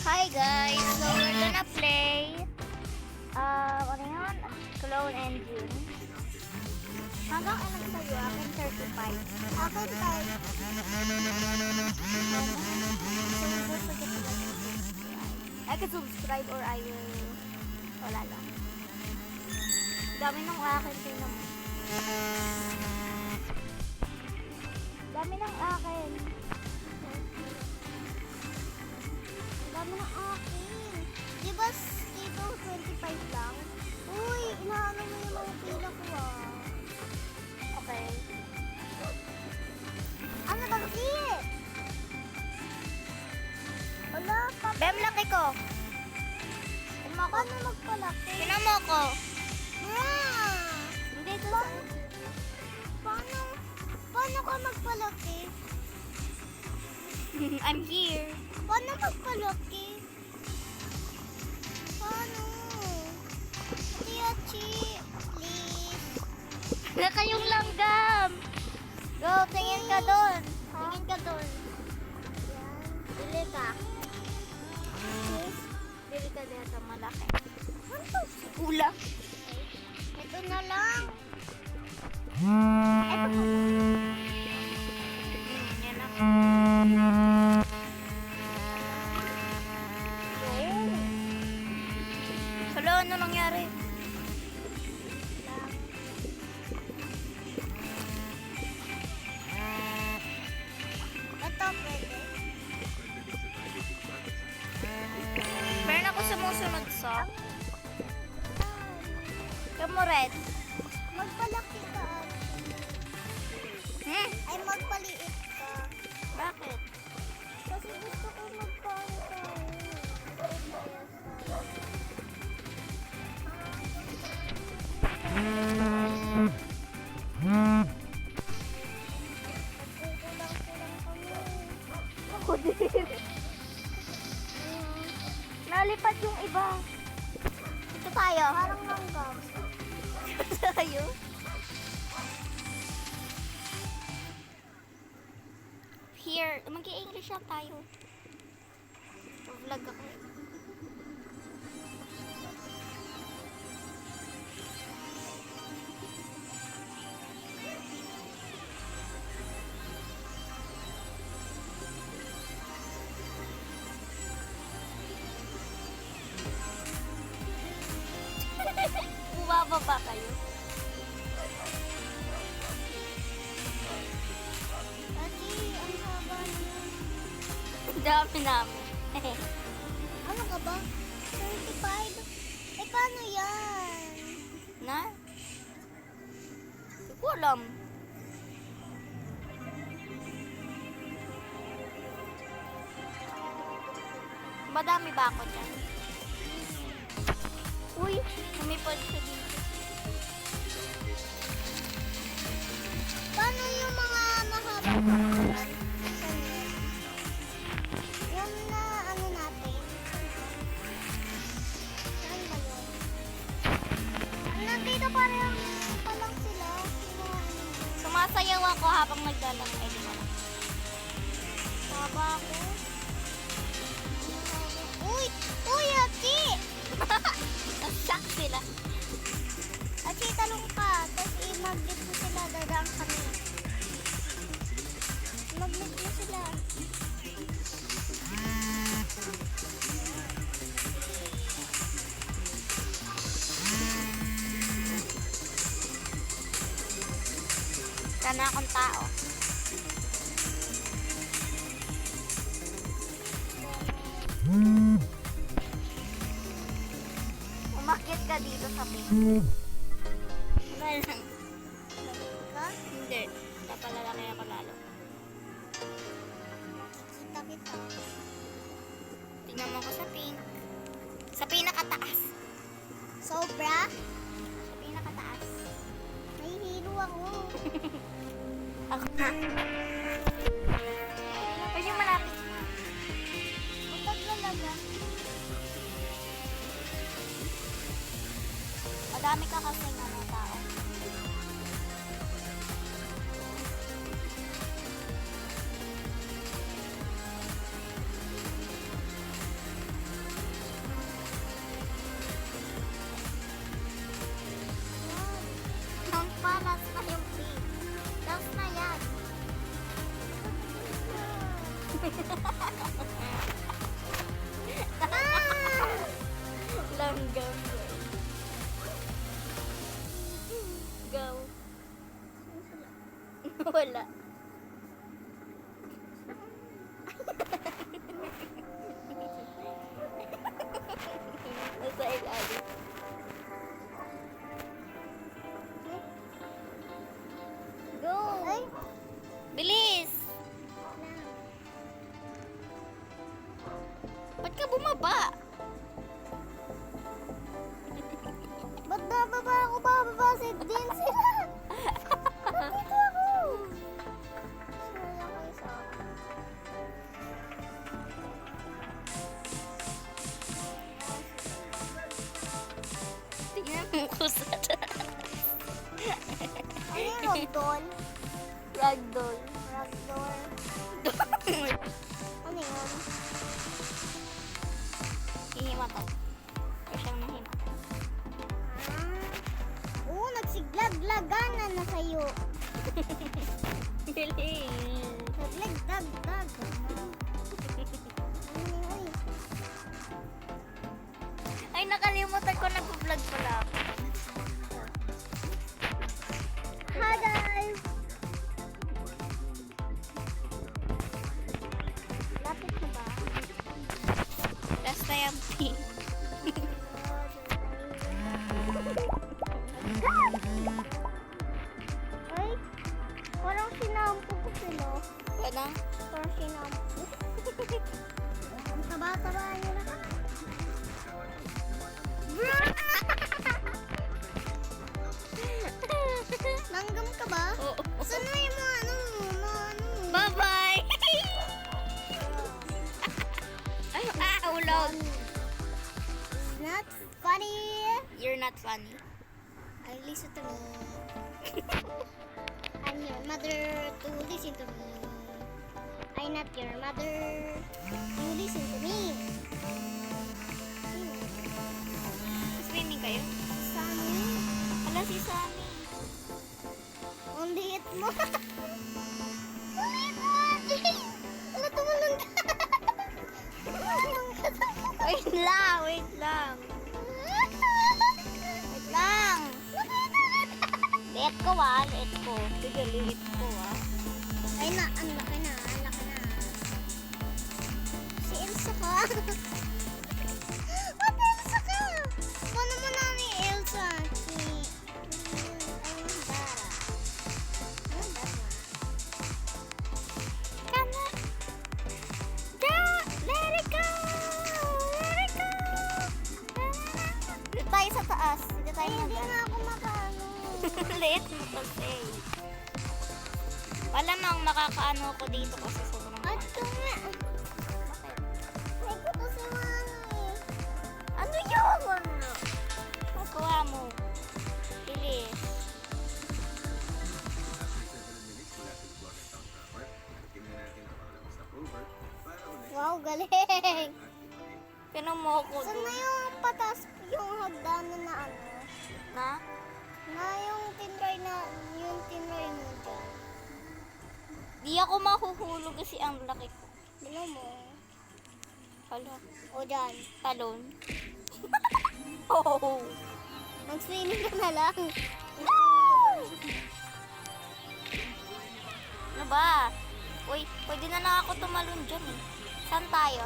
Hi guys! So we're gonna play ano yun? Clone Engine. Hanggang ilan sa'yo? Akin 35. Akin 5. I can subscribe or I will wala lang. Dami ng akin, tingnan mo. Dami ng akin. Dami ng akin. Di ba dito 25 lang? Uy, inaano mo yung mga pila ko ah. Okay. Ano ba kasi? Wala pa. Bem, laki ko. Paano magpalaki? Tinan mo ko. Hindi ko Paano ka magpalaki? I'm here. Paano magpalaki? Paano? Tiachi, please. Wala kayong langgam. Go, tingin ka doon. Tingin ka doon. Yan. Bili ka. Please. Bili ka dito malaki. Ano to? Ulam. Ito na lang. Ito po. Yan na. Hala, ano nangyari? Ito pwede. Meron ako sumusunod sa. Kamu red. Magpalaki ka. Ay magpaliit ka. Bakit? Kasi gusto ko magpalaki ka. Ako din. Nalipad yung iba. Ito tayo. Parang langgam. Ito tayo. Here. Mag-i-English lang tayo. Vlog ako. Bumababa kayo. Ati, ang haba niyo. Ang dami namin. Ano ka ba? 35? Eh, paano yan? Na? Hindi ko alam. Madami ba ako dyan? Uy, lumipad siya dito. Paano yung mga mahabang pangalan? Yung na ano natin? Saan ba yun? Nandito parang palang sila. Sumasayaw ako habang naglalakay. Di ba? Haba ako. Uy! Uy, Ati! Nasak sila. Ati, talong ka. Tapos i-magnet mo sila. Dadaan kami. Magnet mo sila. Sana akong tao. Umakyat ka dito sa pink. Wala lang. Ka? Hindi. Napalalaki ako lalo. Kita. Tingnan mo ko sa pink. Sa pinakataas. Sobra? Sa pinakataas. Nahihilo ako. Ako na. Pwede yung malapit na. Huwag talaga. Madami ka kasi nga mga tao. Langgam. Go. Wala. Nasa ilalim. Go! Ay! Bilis! Ba't ka bumaba? Ba't bababa ako? Bababa din sila! Nandito ako! Sinala kayo sa akin. Tingnan mo ko sa ano yung ragdoll? Ragdoll. Ragdoll. Ano yun? Hihimat ako. Kaya siyang nahimat. Oo, nagsiglag-laganan na sa'yo. Galing. Naglag-dag-dag. Ay, nakalimutan ko, nag-vlog pala ako. Hi guys! Lapit na ba? Last time, ay, parang sinampo ko sila. Ano? Parang sinampo. Ang taba-taba niyo na ka. Langgam ka ba? Oo. Saan na yung mga ano? Bye-bye! Ay, ulog. It's not funny. You're not funny. I listen to me. I'm your mother to listen to me. I'm not your mother. You listen to me. Swimming kayo? Sammy. Wala si Sammy. Ang liit mo. Ang liit mo, Ate. Wala tumalong ka. Wait lang, wait lang. Wait lang. Liit ko liit ko. Sige, liit ko Ay na, ang laki na, ang laki na. Si Elsa ka. Ba't Elsa ka? Paano mo na ni Elsa? Tayo sa taas. Hindi tayo hindi na ako makaano. Liit mo kasi. Malamang makakaano ako dito kasi sobrang At nga. Ay ko to si Mami. Ano yun? Magawa mo. Bilis. Wow, galing. Pinom mo ako Saan doon. na yung patas, yung hagdanan na ano? Na? Na yung tinry mo dyan. Di ako mahuhulog kasi ang laki ko. Bilo mo. Hala. O dyan. Talon. Oh. Mag-swimming ka na lang. Ano ba? Uy, pwede na ako tumalon dyan eh. Saan tayo?